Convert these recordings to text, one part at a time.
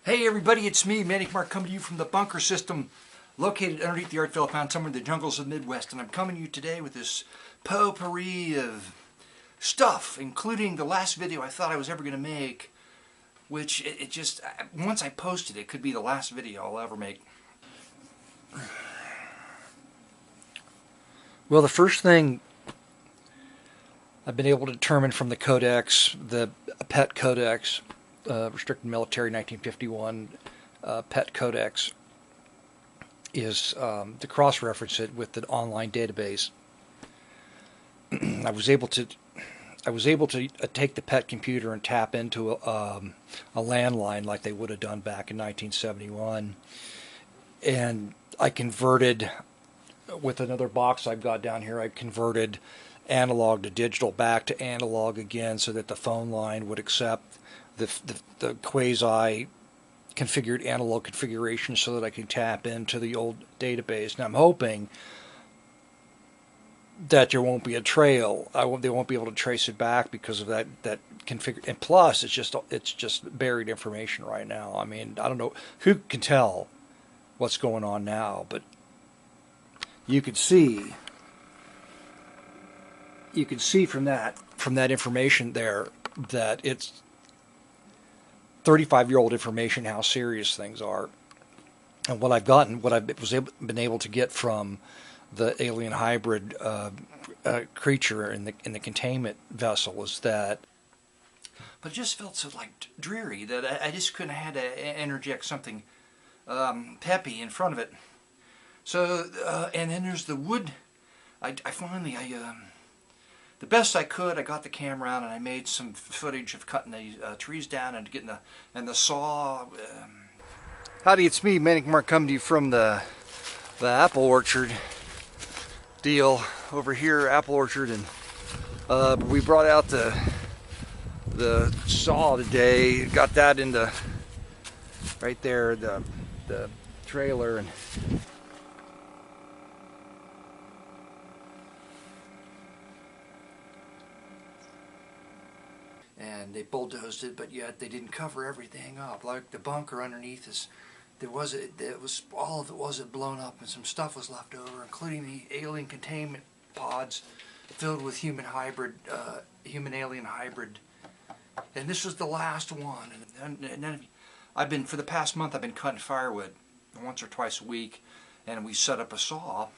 Hey everybody, it's me, Manic Mark, coming to you from the bunker system located underneath the Ardville found somewhere in the jungles of the Midwest. And I'm coming to you today with this potpourri of stuff, including the last video I thought I was ever going to make, which it just, once I posted it, could be the last video I'll ever make. Well, the first thing I've been able to determine from the codex, the PET codex, Restricted Military 1951 PET codex, is to cross-reference it with the online database. I was able to take the PET computer and tap into a landline like they would have done back in 1971, and I converted, with another box I've got down here, I converted analog to digital back to analog again so that the phone line would accept the quasi configured analog configuration so that I can tap into the old database. And I'm hoping that there won't be a trail. They won't be able to trace it back because of that configure. And plus, it's just buried information right now. I mean, I don't know who can tell what's going on now, but you could see from that information there that it's 35-year-old information, how serious things are. And what I've been able to get from the alien hybrid creature in the containment vessel is that, but it just felt so like dreary that I just couldn't have had to interject something peppy in front of it. So and then there's the wood. I finally the best I could, I got the camera out and I made some footage of cutting the trees down and getting the saw. Howdy, it's me, Manic Mark, coming to you from the apple orchard deal over here, apple orchard, and we brought out the saw today. Got that in the right there, the trailer, and they bulldozed it, but yet they didn't cover everything up. Like the bunker underneath us, all of it wasn't blown up, and some stuff was left over, including the alien containment pods filled with human alien hybrid. And this was the last one. And then for the past month, I've been cutting firewood once or twice a week, and we set up a saw.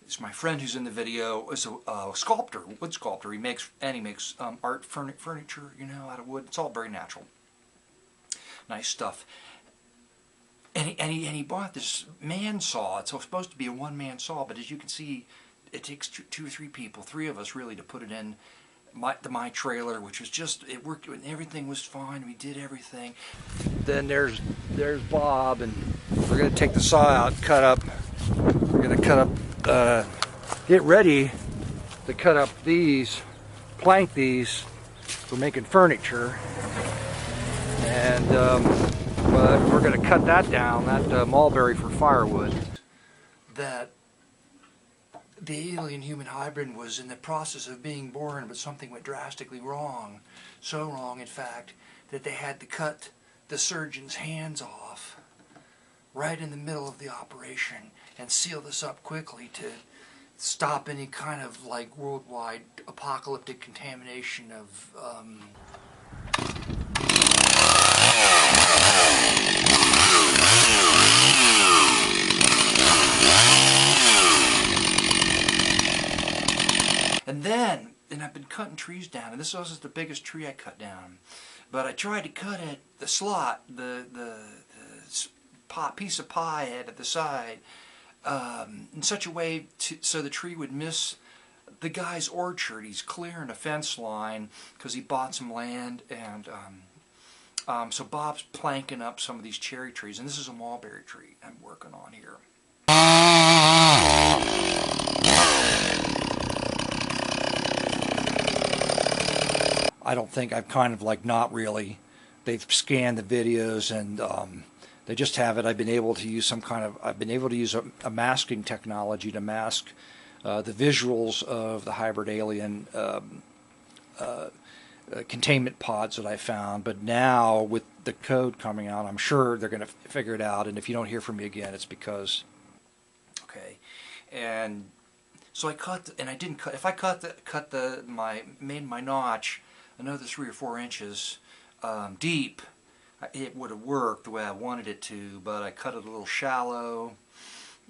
It's my friend who's in the video is a sculptor, wood sculptor. He makes art furniture, you know, out of wood. It's all very natural, nice stuff. And he bought this man saw. It's supposed to be a one-man saw, but as you can see, it takes two or three people, three of us really, to put it in my trailer, which was just, it worked, and everything was fine. We did everything. Then there's Bob, and we're gonna take the saw out, cut up. We're gonna cut up, get ready to cut up these, plank these for making furniture, and but we're gonna cut that down, that mulberry, for firewood. That the alien human hybrid was in the process of being born, but something went drastically wrong. So wrong, in fact, that they had to cut the surgeon's hands off right in the middle of the operation and seal this up quickly stop any kind of like worldwide apocalyptic contamination of and I've been cutting trees down, and this wasn't the biggest tree I cut down, but I tried to cut it, the slot, the piece of pie at the side, in such a way so the tree would miss the guy's orchard. He's clearing a fence line because he bought some land, and so Bob's planking up some of these cherry trees, and this is a mulberry tree I'm working on here. I don't think I've kind of like not really. They've scanned the videos and they just have it. I've been able to use some kind of, I've been able to use a masking technology to mask the visuals of the hybrid alien containment pods that I found. But now with the code coming out, I'm sure they're going to figure it out. And if you don't hear from me again, it's because, okay. And so I cut, and I didn't cut. If I made my notch another 3 or 4 inches deep, it would have worked the way I wanted it to, but I cut it a little shallow.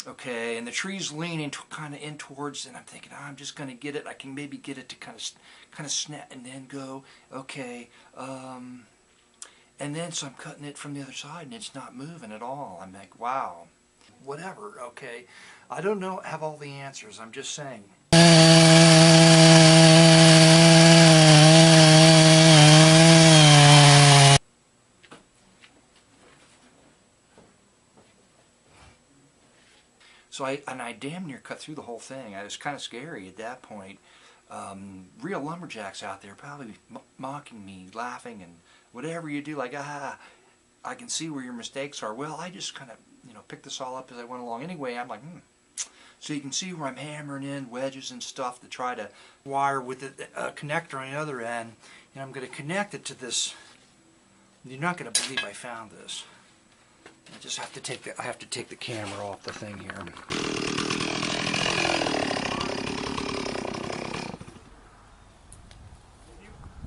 Okay, and the tree's leaning kind of in towards, and I'm thinking, oh, I'm just going to get it. I can maybe get it to kind of snap and then go. Okay, and then so I'm cutting it from the other side, and it's not moving at all. I'm like, wow, whatever. Okay, I don't know, have all the answers. I'm just saying. So I damn near cut through the whole thing. It was kind of scary at that point. Real lumberjacks out there probably mocking me, laughing, and whatever you do, like, I can see where your mistakes are. Well, I just kind of, picked this all up as I went along. Anyway, I'm like, So you can see where I'm hammering in wedges and stuff to try to wire with a connector on the other end. And I'm going to connect it to this. You're not going to believe I found this. I just have to take the camera off the thing here. Do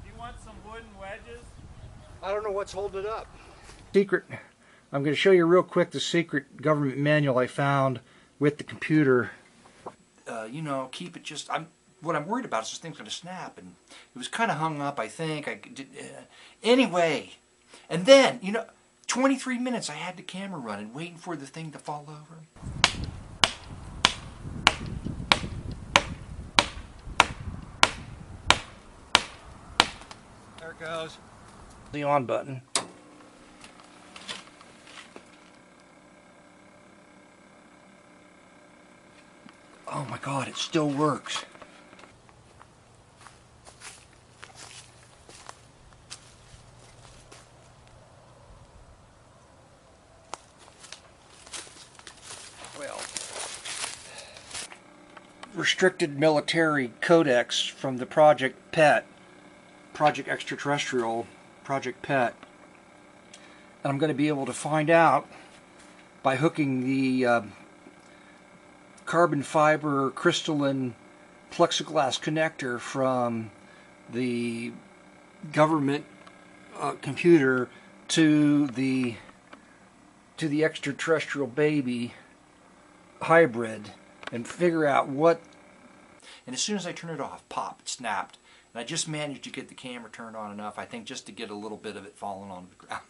you want some wooden wedges? I don't know what's holding it up. Secret. I'm going to show you real quick the secret government manual I found with the computer. Keep it just. What I'm worried about is this thing's going to snap, and it was kind of hung up. I think anyway, and then 23 minutes I had the camera running, waiting for the thing to fall over. There it goes. The on button. Oh my God, it still works. Well, restricted military codex from the Project PET, Project Extraterrestrial, Project PET. And I'm going to be able to find out by hooking the carbon fiber crystalline plexiglass connector from the government computer to the extraterrestrial baby hybrid and figure out what. And as soon as I turn it off, pop, it snapped. And I just managed to get the camera turned on enough, I think, just to get a little bit of it falling on the ground.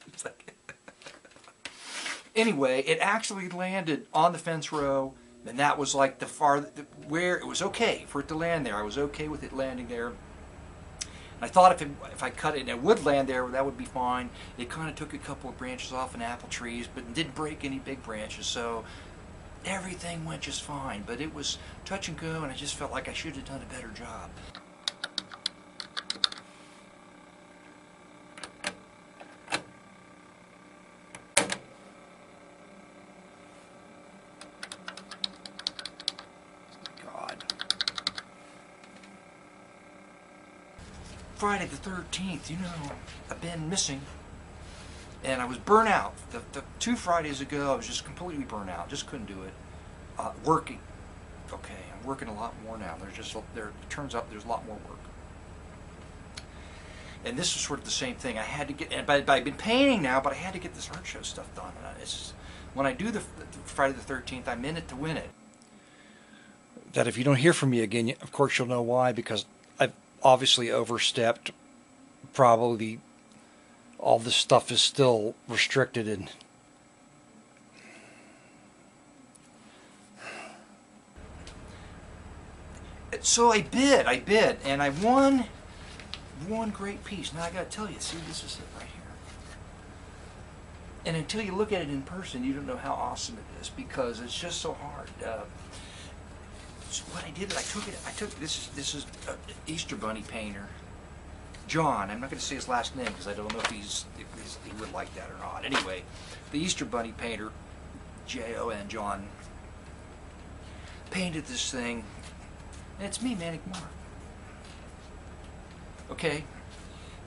It's like anyway, it actually landed on the fence row, and that was like where it was okay for it to land there. I was okay with it landing there. I thought if I cut it and it would land there, that would be fine. It kind of took a couple of branches off an apple trees, but didn't break any big branches, so everything went just fine. But it was touch and go, and I just felt like I should have done a better job. Friday the 13th, I've been missing, and I was burnt out. The 2 Fridays ago, I was just completely burnt out, just couldn't do it, working. Okay, I'm working a lot more now. It turns out there's a lot more work. And this was sort of the same thing. I had to get, but I've been painting now, but I had to get this art show stuff done. And it's just, when I do the Friday the 13th, I'm in it to win it. That if you don't hear from me again, of course you'll know why, because I've obviously overstepped. Probably all this stuff is still restricted, and so I bid, and I won one great piece. Now I got to tell you, see, this is it right here. And until you look at it in person, you don't know how awesome it is, because it's just so hard. So what I did, this is an Easter Bunny painter, John. I'm not going to say his last name because I don't know if he would like that or not. Anyway, the Easter Bunny painter, J-O-N, John, painted this thing. And it's me, Manic Mark. Okay,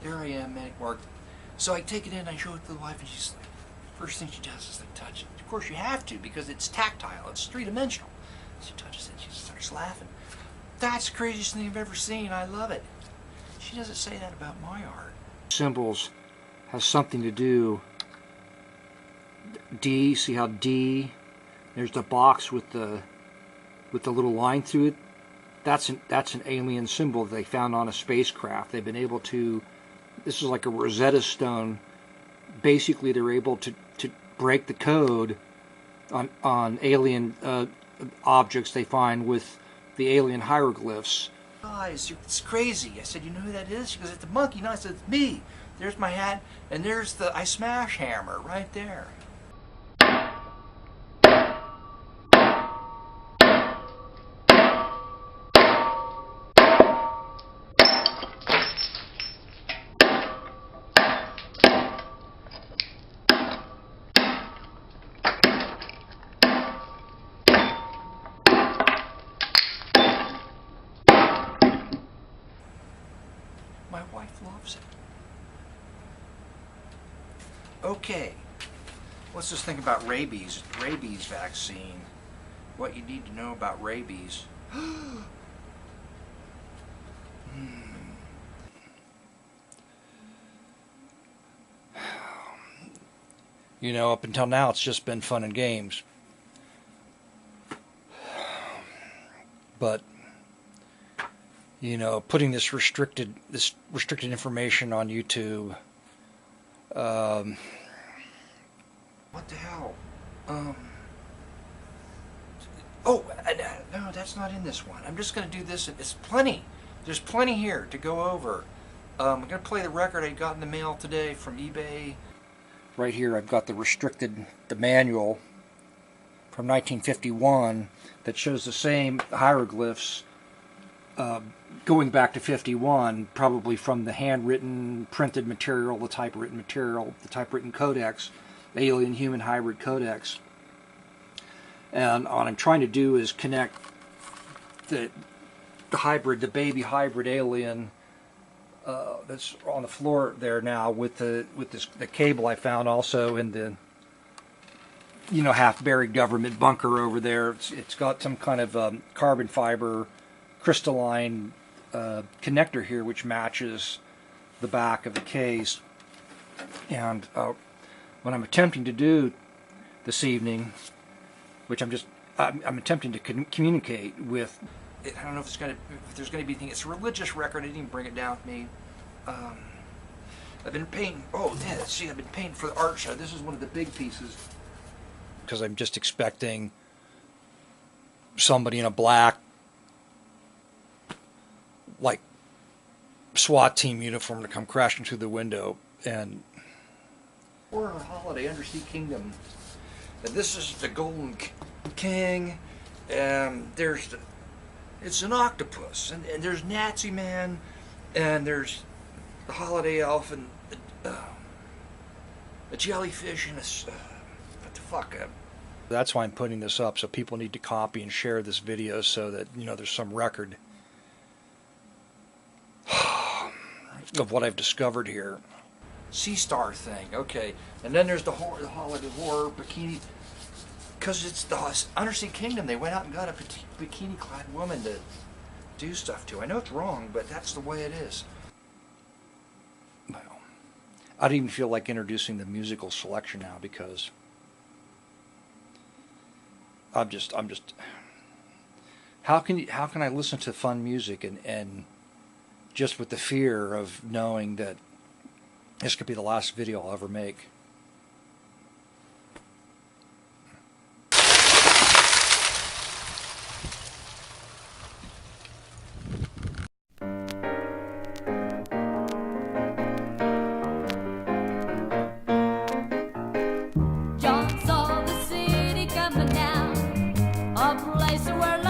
there I am, Manic Mark. So I take it in, I show it to the wife, and she's like, first thing she does is like touch it. Of course you have to, because it's tactile, it's three-dimensional. She touches it, she starts laughing. That's the craziest thing I've ever seen, I love it. She doesn't say that about my art. Symbols has something to do. D, see how D, there's the box with the little line through it. That's an alien symbol they found on a spacecraft. They've been able to, this is like a Rosetta Stone. Basically, they're able to break the code on alien objects they find with the alien hieroglyphs. Guys, it's crazy. I said, you know who that is? She goes, it's the monkey. No, I said, it's me. There's my hat, and there's the I Smash hammer right there. My wife loves it. Okay, let's just think about rabies vaccine. What you need to know about rabies. You know, up until now, it's just been fun and games. But you know, putting this restricted information on YouTube. What the hell? Oh, no, that's not in this one. I'm just going to do this. It's plenty. There's plenty here to go over. I'm going to play the record I got in the mail today from eBay. Right here, I've got the manual from 1951 that shows the same hieroglyphs going back to 51, probably from the handwritten, printed material, the typewritten codex, Alien Human Hybrid Codex. And what I'm trying to do is connect the baby hybrid alien that's on the floor there now with the cable I found also in the half-buried government bunker over there. It's got some kind of carbon fiber crystalline connector here which matches the back of the case. And what I'm attempting to do this evening, which I'm attempting to communicate with, I don't know if there's going to be anything. It's a religious record. I didn't even bring it down with me. I've been painting. Oh, yeah. See, I've been painting for the art show. This is one of the big pieces. Because I'm just expecting somebody in a black, like, SWAT team uniform to come crashing through the window. And we're on a holiday, Undersea Kingdom. And this is the Golden King. And it's an octopus. And there's Nazi Man. And there's the Holiday Elf and a jellyfish and what the fuck? That's why I'm putting this up, so people need to copy and share this video so that, there's some record of what I've discovered here. Sea Star thing, okay. And then there's the holiday horror bikini. Because it's the Undersea Kingdom. They went out and got a bikini-clad woman to do stuff to. I know it's wrong, but that's the way it is. Well, I don't even feel like introducing the musical selection now because I'm just. How can I listen to fun music and just with the fear of knowing that this could be the last video I'll ever make? John saw the city coming down, a place where